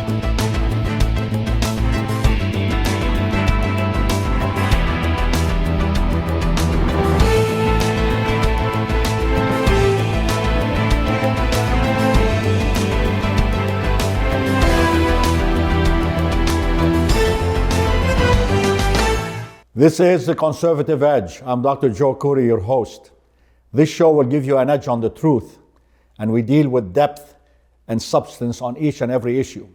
This is The Conservative Edge. I'm Dr. Joe Corey, your host. This show will give you an edge on the truth, and we deal with depth and substance on each and every issue.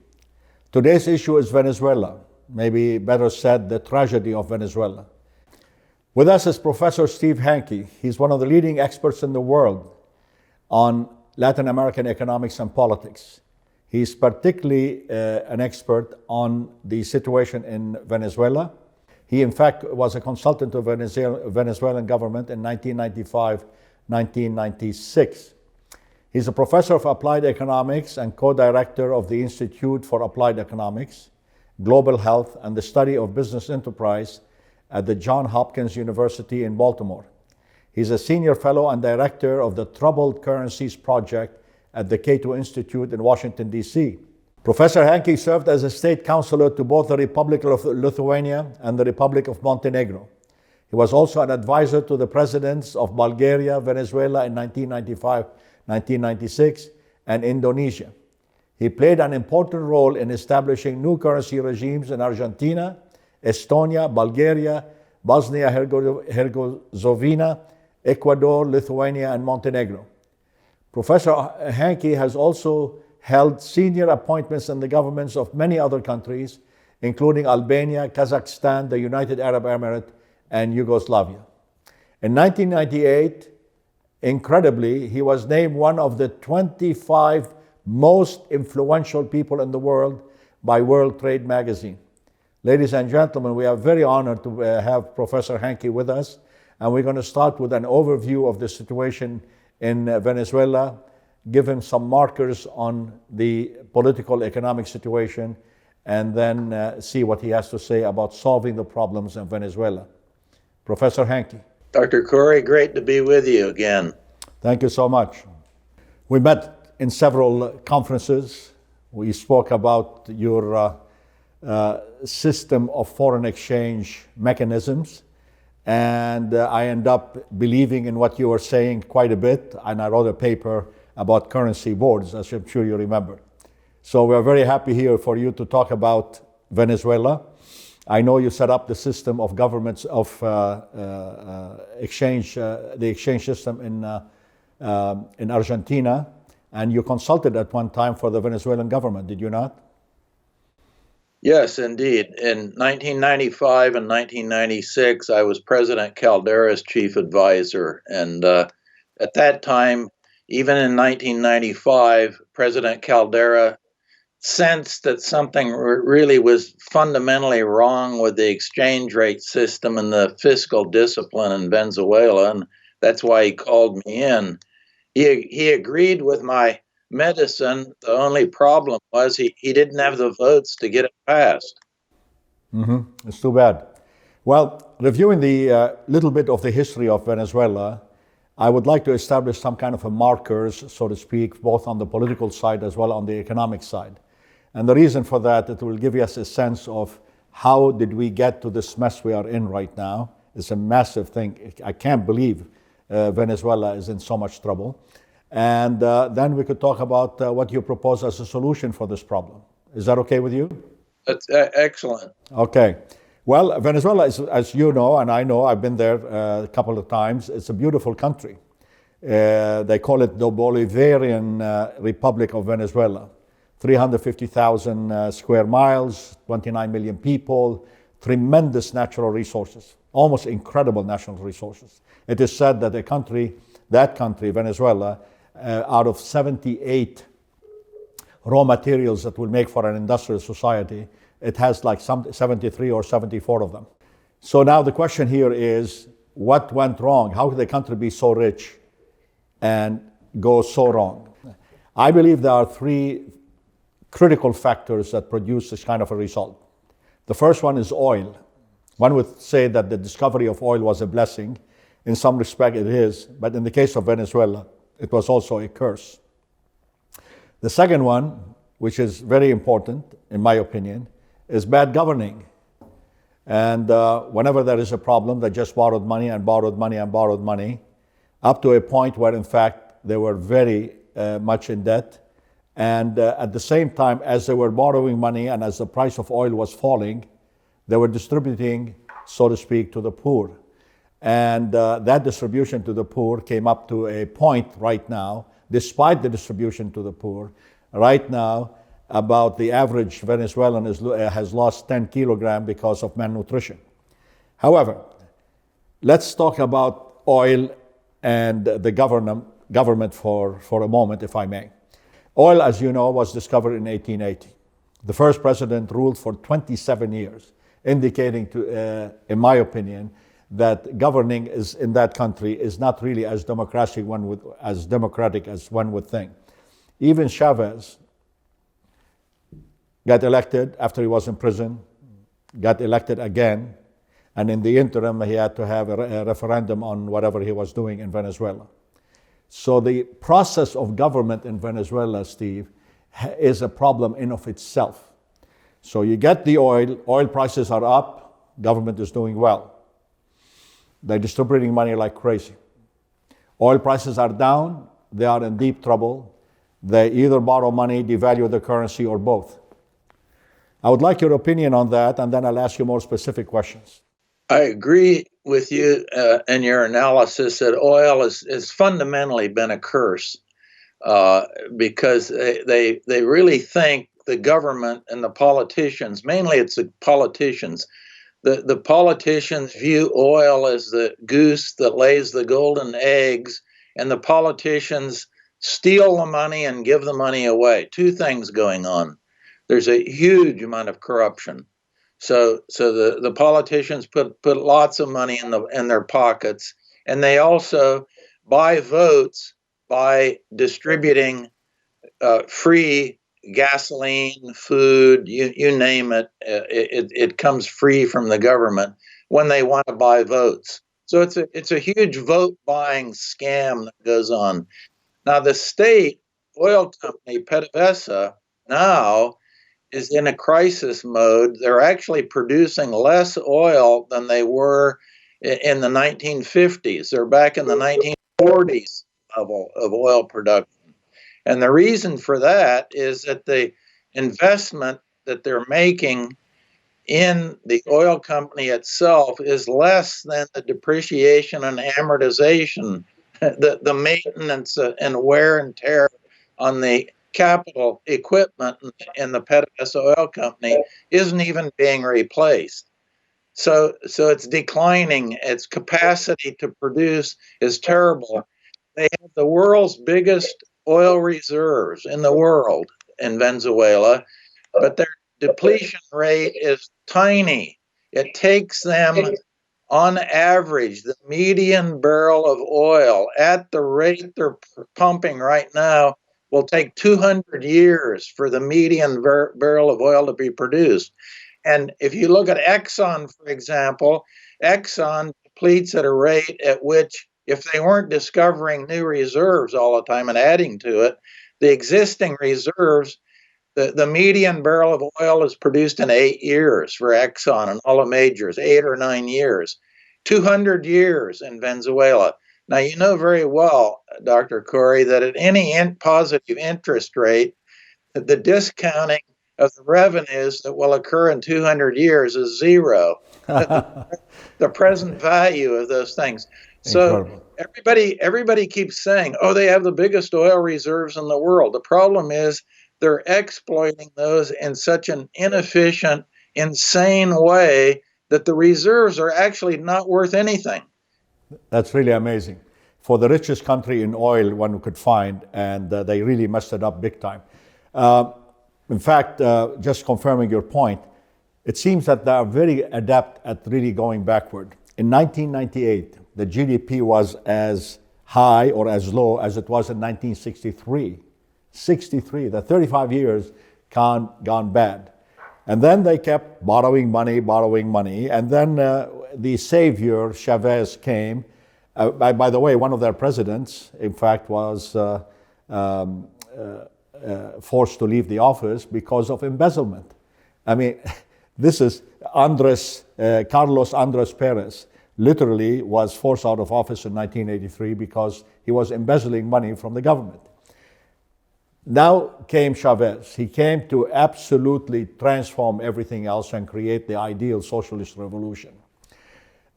Today's issue is Venezuela, maybe better said, the tragedy of Venezuela. With us is Professor Steve Hanke. He's one of the leading experts in the world on Latin American economics and politics. He's particularly an expert on the situation in Venezuela. He, in fact, was a consultant to the Venezuelan government in 1995-1996. He's a professor of applied economics and co-director of the Institute for Applied Economics, Global Health, and the Study of Business Enterprise at the Johns Hopkins University in Baltimore. He's a senior fellow and director of the Troubled Currencies Project at the Cato Institute in Washington, D.C. Professor Hanke served as a state counselor to both the Republic of Lithuania and the Republic of Montenegro. He was also an advisor to the presidents of Bulgaria, Venezuela in 1995-1996, and Indonesia. He played an important role in establishing new currency regimes in Argentina, Estonia, Bulgaria, Bosnia-Herzegovina, Ecuador, Lithuania, and Montenegro. Professor Hanke has also held senior appointments in the governments of many other countries, including Albania, Kazakhstan, the United Arab Emirates, and Yugoslavia. In 1998, incredibly, he was named one of the 25 most influential people in the world by World Trade magazine. Ladies and gentlemen, we are very honored to have Professor Hanke with us, and we're going to start with an overview of the situation in Venezuela, give him some markers on the political economic situation, and then see what he has to say about solving the problems in Venezuela. Professor Hanke. Dr. Corey, great to be with you again. Thank you so much. We met in several conferences. We spoke about your system of foreign exchange mechanisms, and I end up believing in what you were saying quite a bit, and I wrote a paper about currency boards, as I'm sure you remember. So we're very happy here for you to talk about Venezuela. I know you set up the system of governments of exchange, the exchange system in Argentina, and you consulted at one time for the Venezuelan government, did you not? Yes, indeed. In 1995 and 1996, I was President Caldera's chief advisor, and at that time, even in 1995, President Caldera sensed that something really was fundamentally wrong with the exchange rate system and the fiscal discipline in Venezuela, and that's why he called me in. He agreed with my medicine. The only problem was he didn't have the votes to get it passed. It's too bad. Well, reviewing the little bit of the history of Venezuela, I would like to establish some kind of a markers, so to speak, both on the political side as well on the economic side. And the reason for that, it will give us a sense of how did we get to this mess we are in right now. It's a massive thing. I can't believe Venezuela is in so much trouble. And then we could talk about what you propose as a solution for this problem. Is that okay with you? That's excellent. Okay. Well, Venezuela is, as you know, and I know, I've been there a couple of times. It's a beautiful country. They call it the Bolivarian Republic of Venezuela. 350,000 square miles, 29 million people, tremendous natural resources, almost incredible natural resources. It is said that that country, Venezuela, out of 78 raw materials that will make for an industrial society, it has like 73 or 74 of them. So now the question here is, what went wrong? How could the country be so rich and go so wrong? I believe there are three critical factors that produce this kind of a result. The first one is oil. One would say that the discovery of oil was a blessing. In some respect it is, but in the case of Venezuela, it was also a curse. The second one which is very important, in my opinion, is bad governing. And whenever there is a problem, they just borrowed money and borrowed money and borrowed money, up to a point where, in fact, they were very much in debt. And at the same time, as they were borrowing money and as the price of oil was falling, they were distributing, so to speak, to the poor. And that distribution to the poor came up to a point right now, despite the distribution to the poor, right now, about the average Venezuelan has lost 10 kilograms because of malnutrition. However, let's talk about oil and the government for a moment, if I may. Oil, as you know, was discovered in 1880. The first president ruled for 27 years, indicating, in my opinion, that governing in that country is not really as democratic as one would think. Even Chavez got elected after he was in prison, got elected again, and in the interim he had to have a referendum on whatever he was doing in Venezuela. So the process of government in Venezuela, Steve, is a problem in of itself. So you get the oil prices are up, government is doing well. They're distributing money like crazy. Oil prices are down, they are in deep trouble. They either borrow money, devalue the currency, or both. I would like your opinion on that, and then I'll ask you more specific questions. I agree with you in your analysis that oil has fundamentally been a curse because they really think the government and the politicians, mainly it's the politicians, the politicians view oil as the goose that lays the golden eggs, and the politicians steal the money and give the money away. Two things going on. There's a huge amount of corruption. So the politicians put lots of money in their pockets, and they also buy votes by distributing free gasoline, food, you name it. It comes free from the government when they want to buy votes. So it's a huge vote buying scam that goes on. Now the state oil company PDVSA now is in a crisis mode. They're actually producing less oil than they were in the 1950s. They're back in the 1940s level of oil production. And the reason for that is that the investment that they're making in the oil company itself is less than the depreciation and amortization, the maintenance and wear and tear on the capital equipment in the PDVSA oil company isn't even being replaced. So it's declining. Its capacity to produce is terrible. They have the world's biggest oil reserves in the world in Venezuela, but their depletion rate is tiny. It takes them, on average, the median barrel of oil at the rate they're pumping right now will take 200 years for the median barrel of oil to be produced. And if you look at Exxon, for example, Exxon depletes at a rate at which, if they weren't discovering new reserves all the time and adding to it, the existing reserves, the median barrel of oil is produced in 8 years for Exxon and all the majors, 8 or 9 years. 200 years in Venezuela. Now, you know very well, Dr. Corey, that at any positive interest rate, the discounting of the revenues that will occur in 200 years is zero. The present value of those things. So everybody keeps saying, oh, they have the biggest oil reserves in the world. The problem is they're exploiting those in such an inefficient, insane way that the reserves are actually not worth anything. That's really amazing. For the richest country in oil one could find, and they really messed it up big time. In fact, just confirming your point, it seems that they are very adept at really going backward. In 1998, the GDP was as high or as low as it was in 1963. 63, the 35 years gone bad. And then they kept borrowing money. And then the savior, Chavez, came. By the way, one of their presidents, in fact, was forced to leave the office because of embezzlement. I mean, this is Carlos Andres Perez literally was forced out of office in 1983 because he was embezzling money from the government. Now came Chavez. He came to absolutely transform everything else and create the ideal socialist revolution.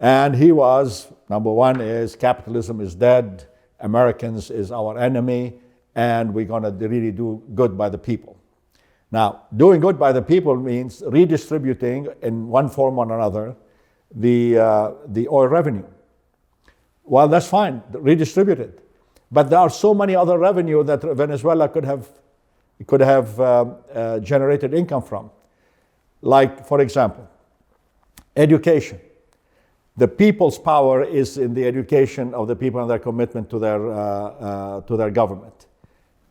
And he was, number one is capitalism is dead, Americans is our enemy, and we're going to really do good by the people. Now, doing good by the people means redistributing in one form or another the oil revenue. Well, that's fine, redistribute it. But there are so many other revenue that Venezuela could have generated income from. Like, for example, education. The people's power is in the education of the people and their commitment to their government.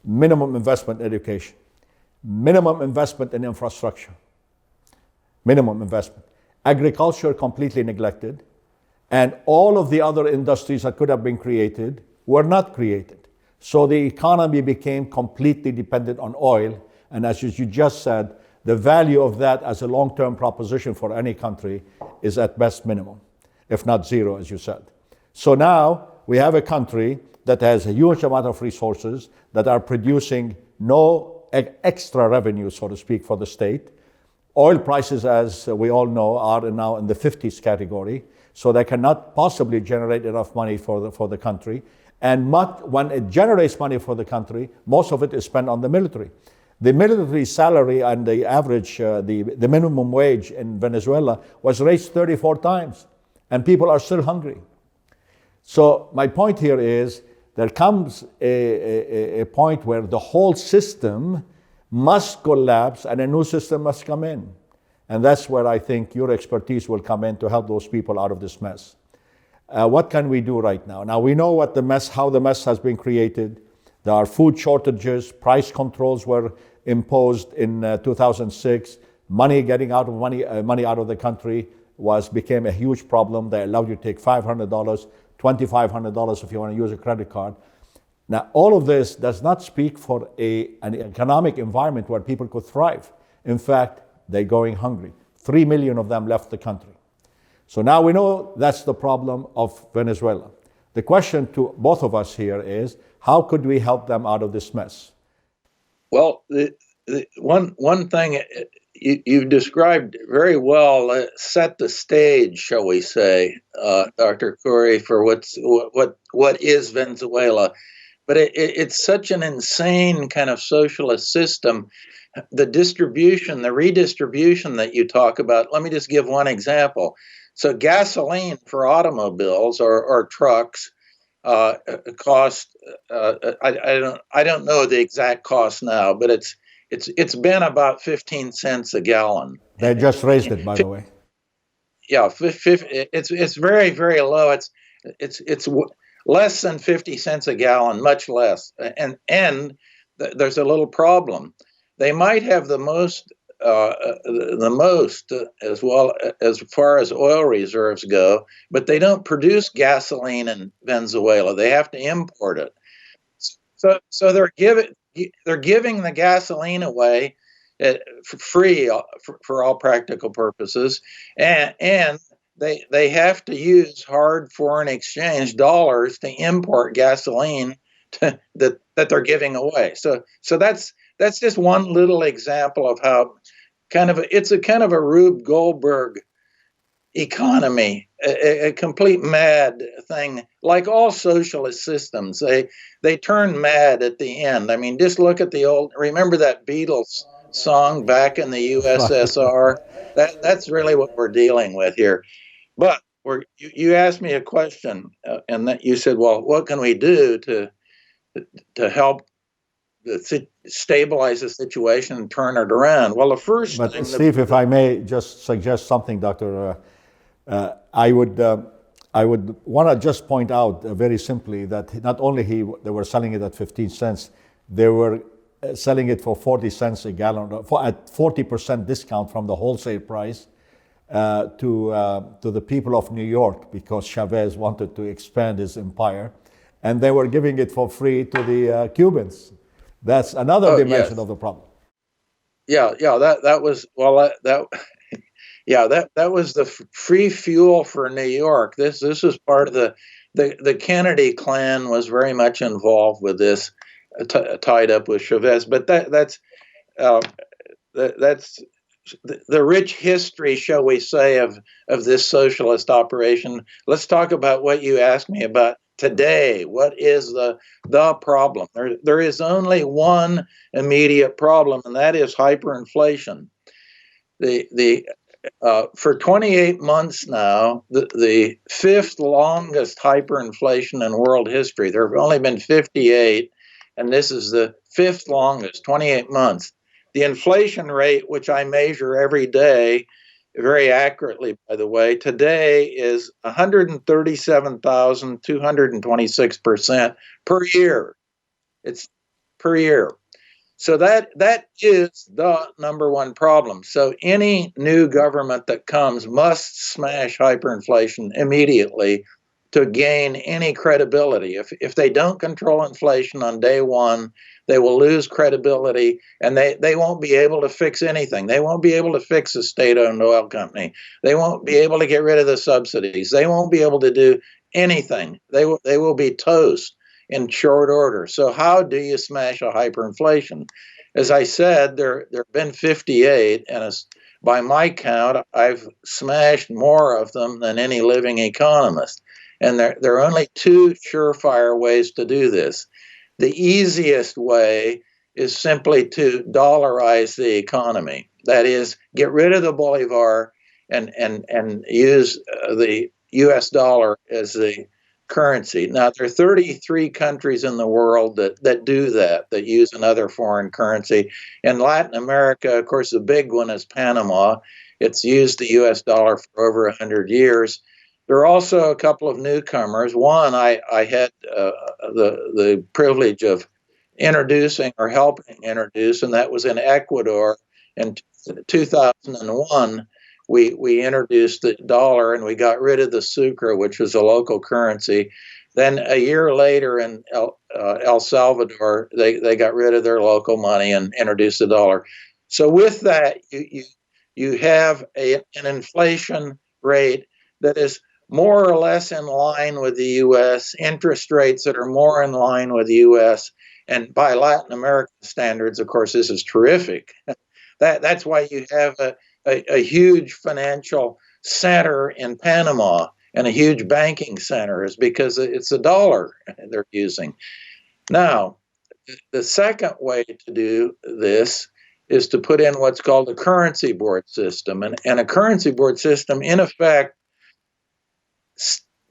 Minimum investment in education. Minimum investment in infrastructure. Minimum investment. Agriculture completely neglected. And all of the other industries that could have been created were not created. So the economy became completely dependent on oil. And as you just said, the value of that as a long-term proposition for any country is at best minimum, if not zero, as you said. So now we have a country that has a huge amount of resources that are producing no extra revenue, so to speak, for the state. Oil prices, as we all know, are now in the 50s category, so they cannot possibly generate enough money for the country. And when it generates money for the country, most of it is spent on the military. The military salary and the average, the minimum wage in Venezuela was raised 34 times, and people are still hungry. So my point here is there comes a point where the whole system must collapse and a new system must come in. And that's where I think your expertise will come in to help those people out of this mess. What can we do right now? Now we know how the mess has been created. There are food shortages, price controls were imposed in 2006. Money out of the country became a huge problem. They allowed you to take $500, $2,500 if you want to use a credit card. Now, all of this does not speak for an economic environment where people could thrive. In fact, they're going hungry. 3 million of them left the country. So now we know that's the problem of Venezuela. The question to both of us here is, how could we help them out of this mess? Well, one thing you described very well, set the stage, shall we say, Dr. Khoury, for what is Venezuela. But it's such an insane kind of socialist system. The redistribution that you talk about, let me just give one example. So gasoline for automobiles or trucks cost, I don't know the exact cost now, but it's been about 15 cents a gallon. They just raised it, by the way. Yeah, it's very, very low. It's less than 50 cents a gallon, much less. And there's a little problem. They might have the most as well as far as oil reserves go, but they don't produce gasoline in Venezuela. They have to import it. So they're giving the gasoline away for free for all practical purposes, and they have to use hard foreign exchange dollars to import gasoline that they're giving away. So that's just one little example of how it's a kind of a Rube Goldberg economy, a complete mad thing. Like all socialist systems, they turn mad at the end. I mean, just look at remember that Beatles song, Back in the USSR? That's really what we're dealing with here. But you asked me a question, and that you said, well, what can we do to help stabilize the situation and turn it around? Well, the first but thing... Steve, if I may just suggest something, Doctor, I would want to just point out very simply that not only they were selling it at 15 cents, they were selling it for 40 cents a gallon, at 40% discount from the wholesale price to the people of New York, because Chavez wanted to expand his empire, and they were giving it for free to the Cubans. That's another Oh, dimension yes. of the problem. Yeah. That was well. That yeah. That was the free fuel for New York. This was part of the Kennedy clan was very much involved with this, tied up with Chavez. But uh, that's the rich history, shall we say, of this socialist operation. Let's talk about what you asked me about today. What is the problem? There is only one immediate problem, and that is hyperinflation. The For 28 months now, the fifth longest hyperinflation in world history. There have only been 58, and this is the fifth longest, 28 months. The inflation rate, which I measure every day, very accurately, by the way, today is 137,226% per year. It's per year. So that is the number one problem. So any new government that comes must smash hyperinflation immediately to gain any credibility. If they don't control inflation on day one, they will lose credibility, and they won't be able to fix anything. They won't be able to fix a state-owned oil company. They won't be able to get rid of the subsidies. They won't be able to do anything. They will be toast in short order. So how do you smash a hyperinflation? As I said, there have been 58, and by my count, I've smashed more of them than any living economist. And there are only two surefire ways to do this. The easiest way is simply to dollarize the economy. That is, get rid of the bolivar and use the US dollar as the currency. Now, there are 33 countries in the world that do that use another foreign currency. In Latin America, of course, the big one is Panama. It's used the US dollar for over 100 years. There are also a couple of newcomers. One I had the privilege of introducing or helping introduce, and that was in Ecuador in 2001. We introduced the dollar and we got rid of the sucre, which was a local currency. Then a year later in El Salvador, they got rid of their local money and introduced the dollar. So with that, you have an inflation rate that is more or less in line with the U.S., interest rates that are more in line with the U.S., and by Latin American standards, of course, this is terrific. That's why you have a huge financial center in Panama and a huge banking center, is because it's a dollar they're using. Now, the second way to do this is to put in what's called a currency board system. And a currency board system, in effect,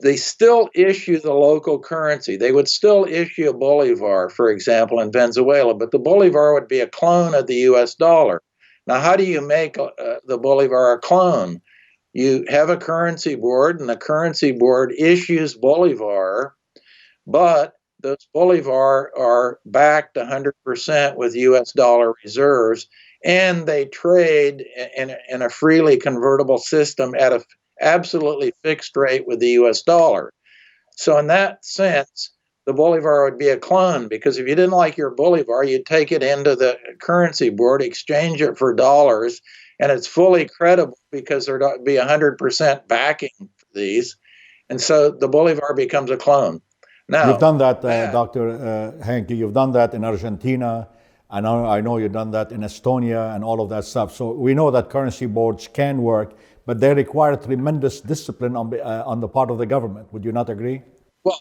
they still issue the local currency. They would still issue a bolivar, for example, in Venezuela, but the bolivar would be a clone of the US dollar. Now, how do you make the bolivar a clone? You have a currency board, and the currency board issues bolivar, but those bolivar are backed 100% with US dollar reserves, and they trade in a freely convertible system at a absolutely fixed rate with the US dollar. So in that sense, the bolivar would be a clone, because if you didn't like your bolivar, you'd take it into the currency board, exchange it for dollars, and it's fully credible because there'd be 100% backing for these. And so the bolivar becomes a clone. You've Now, done that, that Dr. Hankey. You've done that in Argentina. I know you've done that in Estonia and all of that stuff. So we know that currency boards can work, but they require tremendous discipline on the part of the government. Would you not agree? well,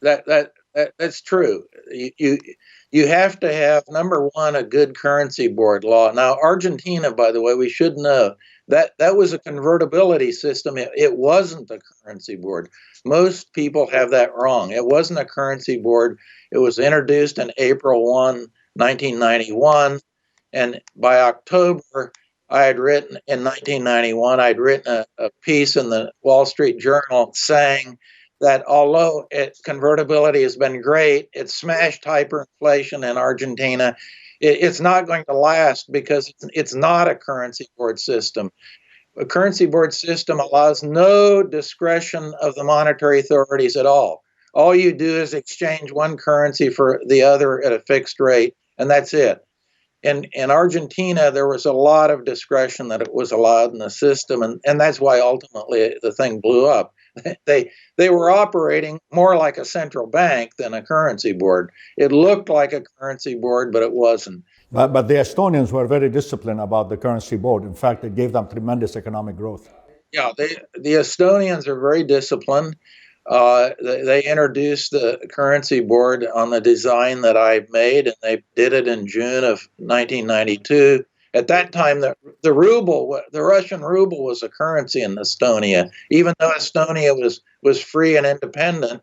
that's true. You have to have, number one, a good currency board law. Now, Argentina, by the way, we should know that was a convertibility system. It wasn't a currency board. Most people have that wrong. It wasn't a currency board. It was introduced in April 1991, and by October, I had written in 1991. I'd written a piece in the Wall Street Journal saying that although convertibility has been great, it smashed hyperinflation in Argentina. It's not going to last because it's not a currency board system. A currency board system allows no discretion of the monetary authorities at all. All you do is exchange one currency for the other at a fixed rate, and that's it. In Argentina, there was a lot of discretion that it was allowed in the system, and that's why ultimately the thing blew up. They were operating more like a central bank than a currency board. It looked like a currency board, but it wasn't. But the Estonians were very disciplined about the currency board. In fact, it gave them tremendous economic growth. Yeah, the Estonians are very disciplined. They introduced the currency board on the design that I made, and they did it in June of 1992. At that time, the ruble, the Russian ruble, was a currency in Estonia, even though Estonia was free and independent.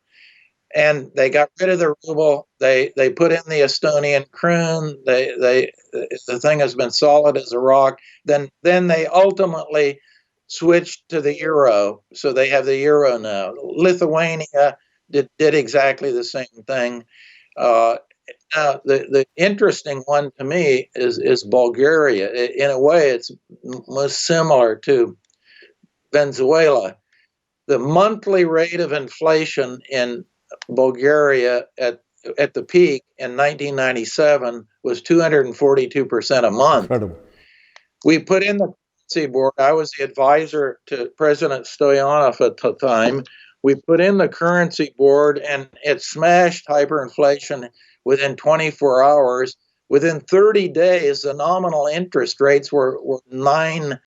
And they got rid of the ruble. They put in the Estonian kroon. The thing has been solid as a rock. Then they ultimately switched to the euro, so they have the euro now. Lithuania did exactly the same thing. Now, the interesting one to me is Bulgaria. In a way, it's most similar to Venezuela. The monthly rate of inflation in Bulgaria at the peak in 1997 was 242% a month. Incredible. We put in the currency board. I was the advisor to President Stoyanov at the time. We put in the currency board, and it smashed hyperinflation within 24 hours. Within 30 days, the nominal interest rates were 9%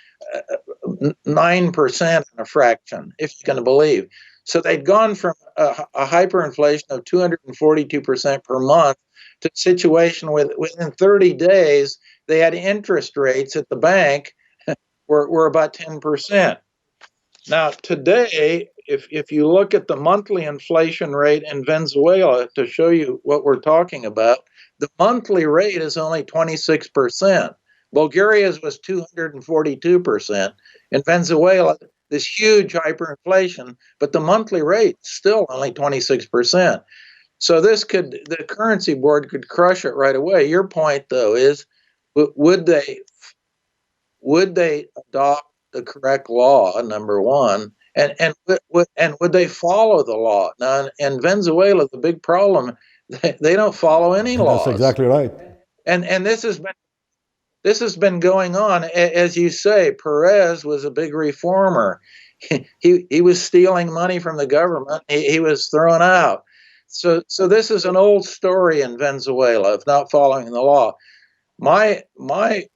and a fraction, if you can believe. So they'd gone from a hyperinflation of 242% per month to a situation within 30 days, they had interest rates at the bank were about 10%. Now, today, if you look at the monthly inflation rate in Venezuela, to show you what we're talking about, the monthly rate is only 26%. Bulgaria's was 242%. In Venezuela, this huge hyperinflation, but the monthly rate still only 26%. So the currency board could crush it right away. Your point, though, is would they adopt the correct law? Number one, and would they follow the law? Now, in Venezuela, the big problem, they don't follow any laws. That's exactly right. And this has been going on. As you say, Perez was a big reformer. He was stealing money from the government. He was thrown out. So this is an old story in Venezuela of not following the law. My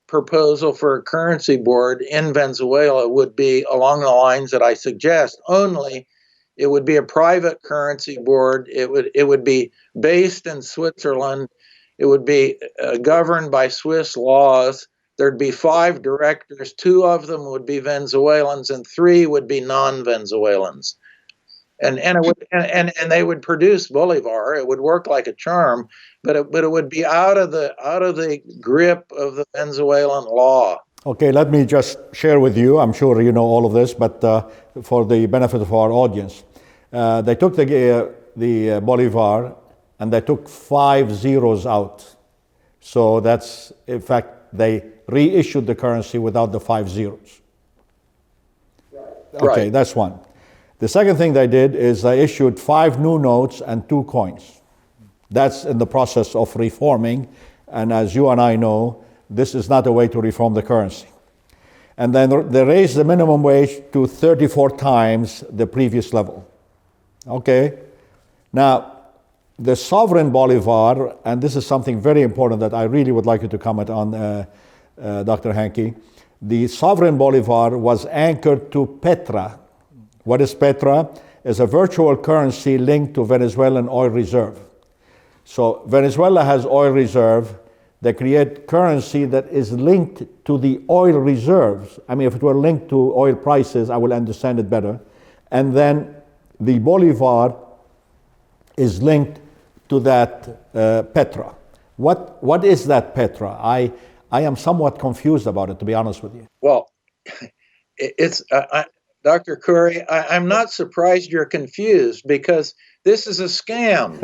proposal for a currency board in Venezuela would be along the lines that I suggest. Only it would be a private currency board. It would be based in Switzerland. It would be governed by Swiss laws. There'd be 5 directors. 2 of them would be Venezuelans, and 3 would be non-Venezuelans. And they would produce bolivar. It would work like a charm, but it would be out of the grip of the Venezuelan law. Okay, let me just share with you. I'm sure you know all of this, but for the benefit of our audience, they took the bolivar and they took 5 zeros out. So that's, in fact, they reissued the currency without the 5 zeros. Okay, Right. that's one. The second thing they did is they issued 5 new notes and 2 coins. That's in the process of reforming, and as you and I know, this is not a way to reform the currency. And then they raised the minimum wage to 34 times the previous level. Okay? Now, the sovereign bolivar, and this is something very important that I really would like you to comment on, Dr. Hankey. The sovereign bolivar was anchored to Petra. What is Petra? It's a virtual currency linked to Venezuelan oil reserve. So Venezuela has oil reserve. They create currency that is linked to the oil reserves. I mean, if it were linked to oil prices, I will understand it better. And then the bolivar is linked to that Petra. What is that Petra? I am somewhat confused about it, to be honest with you. Well, it's Dr. Curry, I'm not surprised you're confused, because this is a scam.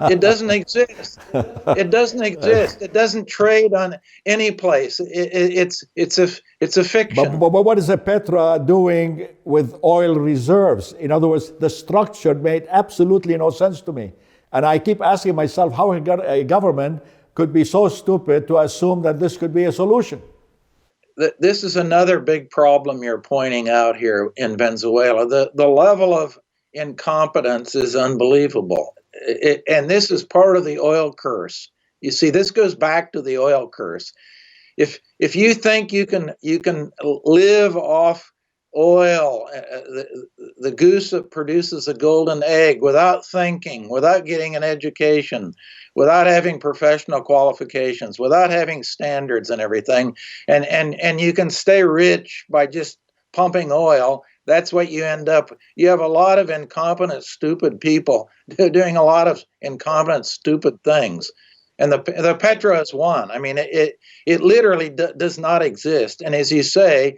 It doesn't exist. It doesn't exist. It doesn't trade on any place. It's a fiction. But what is a Petra doing with oil reserves? In other words, the structure made absolutely no sense to me. And I keep asking myself how a government could be so stupid to assume that this could be a solution? This is another big problem you're pointing out here in Venezuela. The level of incompetence is unbelievable. And this is part of the oil curse. You see, this goes back to the oil curse. If you think you can live off oil, the goose that produces a golden egg, without thinking, without getting an education, without having professional qualifications, without having standards and everything, and you can stay rich by just pumping oil, that's what you end up. You have a lot of incompetent, stupid people doing a lot of incompetent, stupid things. And the Petro is one. I mean, it literally does not exist. And as you say,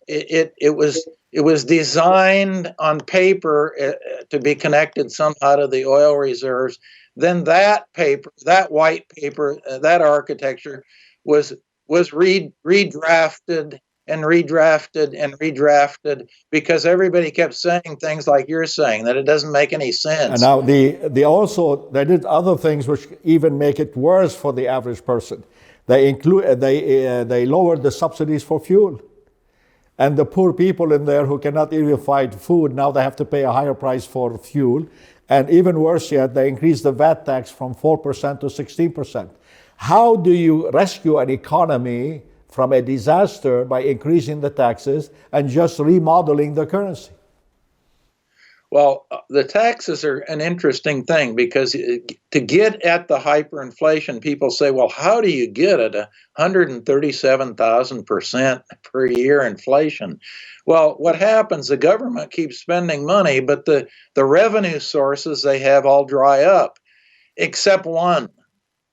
it was designed on paper to be connected somehow to the oil reserves. Then that paper, that white paper, that architecture was redrafted and redrafted and redrafted because everybody kept saying things like you're saying, that it doesn't make any sense. And now they did other things which even make it worse for the average person. They lowered the subsidies for fuel. And the poor people in there who cannot even find food, now they have to pay a higher price for fuel. And even worse yet, they increased the VAT tax from 4% to 16%. How do you rescue an economy from a disaster by increasing the taxes and just remodeling the currency? Well, the taxes are an interesting thing because to get at the hyperinflation, people say, well, how do you get at 137,000% per year inflation? Well, what happens, the government keeps spending money, but the revenue sources they have all dry up, except one,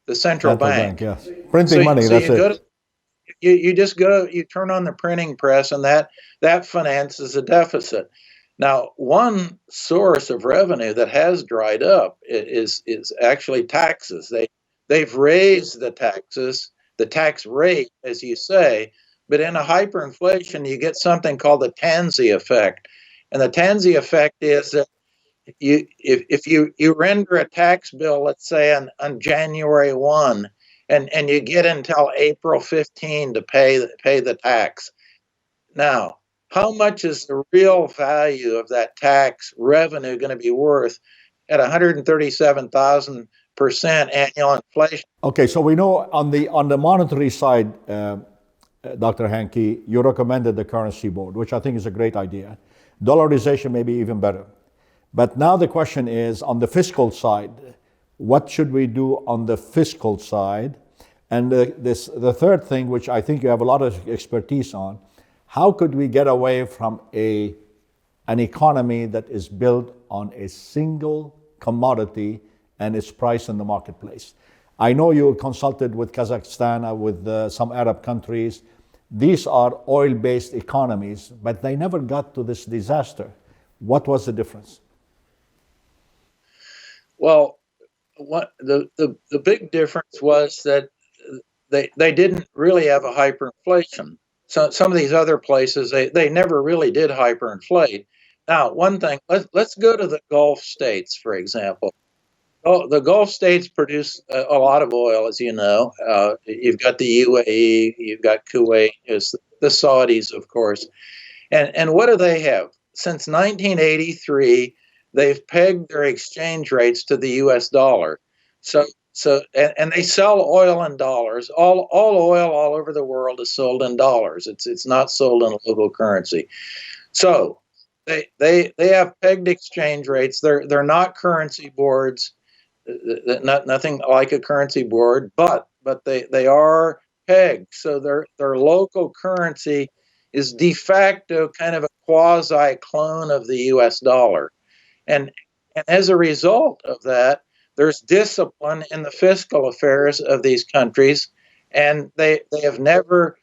the central bank. Yes. Printing money, that's it. You just you turn on the printing press, and that finances a deficit. Now, one source of revenue that has dried up is actually taxes. They've raised the taxes, the tax rate, as you say, but in a hyperinflation, you get something called the Tansey effect. And the Tansey effect is that if you render a tax bill, let's say on January 1, and you get until April 15 to pay the tax. Now, how much is the real value of that tax revenue going to be worth at 137,000% annual inflation? Okay, so we know on the monetary side, Dr. Hankey, you recommended the currency board, which I think is a great idea. Dollarization may be even better. But now the question is, on the fiscal side, what should we do on the fiscal side? And the third thing, which I think you have a lot of expertise on, how could we get away from an economy that is built on a single commodity and its price in the marketplace? I know you consulted with Kazakhstan, with some Arab countries. These are oil-based economies, but they never got to this disaster. What was the difference? Well, the big difference was that they didn't really have a hyperinflation. So some of these other places, they never really did hyperinflate. Now, one thing, let's go to the Gulf states, for example. Oh, the Gulf states produce a lot of oil, as you know. You've got the UAE, you've got Kuwait, the Saudis, of course. And what do they have? Since 1983, they've pegged their exchange rates to the U.S. dollar. And they sell oil in dollars. All oil all over the world is sold in dollars. It's not sold in local currency. So they have pegged exchange rates. They're not currency boards. Nothing like a currency board, but they are pegged. So their local currency is de facto kind of a quasi clone of the U.S. dollar, and as a result of that, there's discipline in the fiscal affairs of these countries, and they have never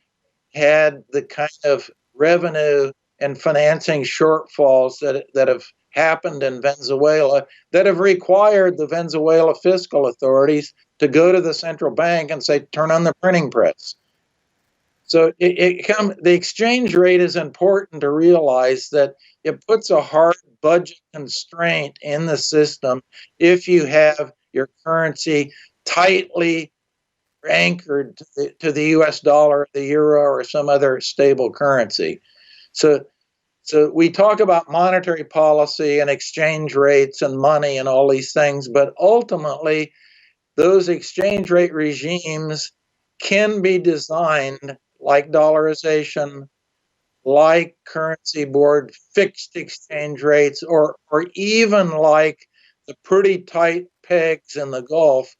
had the kind of revenue and financing shortfalls that have happened in Venezuela that have required the Venezuela fiscal authorities to go to the central bank and say, turn on the printing press. So the exchange rate is important to realize that it puts a hard budget constraint in the system if you have your currency tightly anchored to the US dollar, the euro, or some other stable currency. So, so we talk about monetary policy and exchange rates and money and all these things, but ultimately, those exchange rate regimes can be designed like dollarization, like currency board fixed exchange rates, or even like the pretty tight pegs in the Gulf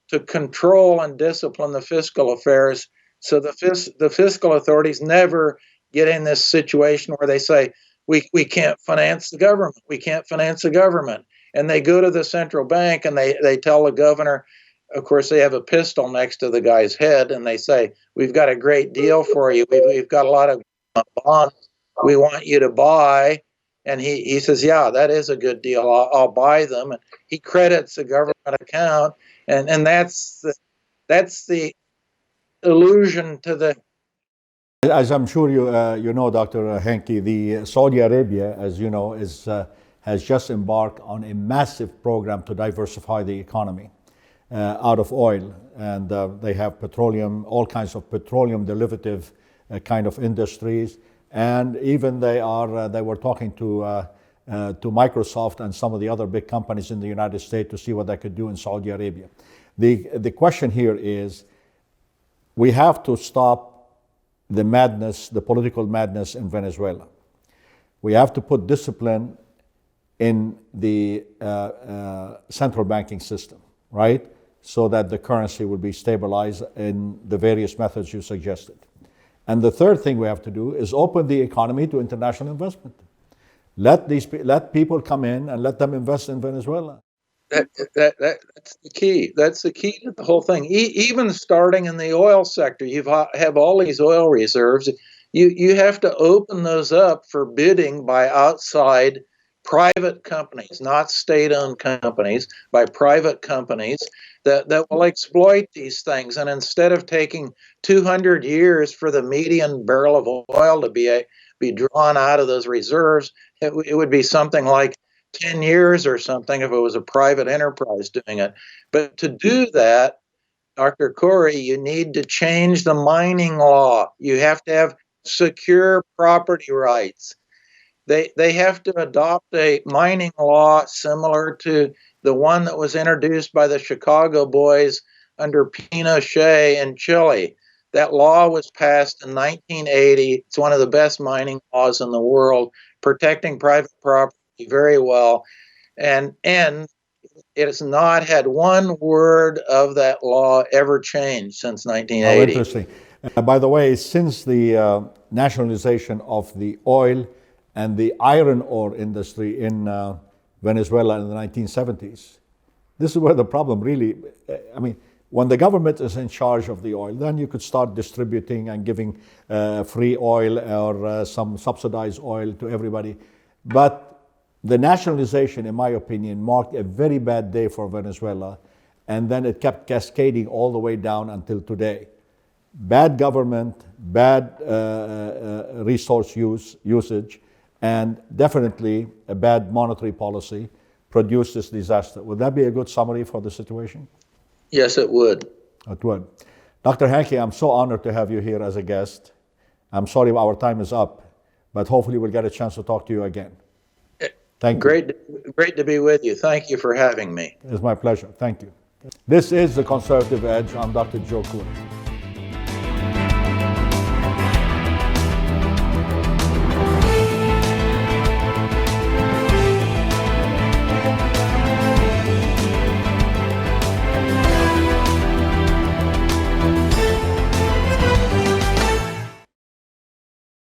to control and discipline the fiscal affairs so the fiscal authorities never get in this situation where they say, we can't finance the government, we can't finance the government. And they go to the central bank and they tell the governor, of course, they have a pistol next to the guy's head, and they say, we've got a great deal for you. We've got a lot of bonds we want you to buy. And he says, yeah, that is a good deal. I'll buy them. And he credits the government account. And that's the illusion to the. As I'm sure you know, Dr. Henke, the Saudi Arabia, as you know, has just embarked on a massive program to diversify the economy out of oil, and they have petroleum, all kinds of petroleum derivative kind of industries, and even they were talking to Microsoft and some of the other big companies in the United States to see what they could do in Saudi Arabia. The question here is, we have to stop the madness, the political madness in Venezuela. We have to put discipline in the central banking system, right? So that the currency will be stabilized in the various methods you suggested. And the third thing we have to do is open the economy to international investment. Let people come in and let them invest in Venezuela. That's the key. That's the key to the whole thing. Even starting in the oil sector, you have all these oil reserves. You have to open those up for bidding by outside private companies, not state-owned companies, by private companies that will exploit these things. And instead of taking 200 years for the median barrel of oil to be drawn out of those reserves, it would be something like 10 years or something if it was a private enterprise doing it. But to do that, Dr. Corey, you need to change the mining law. You have to have secure property rights. They have to adopt a mining law similar to the one that was introduced by the Chicago boys under Pinochet in Chile. That law was passed in 1980. It's one of the best mining laws in the world, protecting private property very well. And it has not had one word of that law ever changed since 1980. Oh, interesting. By the way, since the nationalization of the oil and the iron ore industry in Venezuela in the 1970s, this is where the problem really, I mean, when the government is in charge of the oil, then you could start distributing and giving free oil or some subsidized oil to everybody. But the nationalization, in my opinion, marked a very bad day for Venezuela, and then it kept cascading all the way down until today. Bad government, bad resource usage, and definitely a bad monetary policy produced this disaster. Would that be a good summary for the situation? Yes, it would. It would. Dr. Henke, I'm so honored to have you here as a guest. I'm sorry our time is up, but hopefully we'll get a chance to talk to you again. Thank you. Great to be with you. Thank you for having me. It's my pleasure. Thank you. This is The Conservative Edge. I'm Dr. Joe Cooley.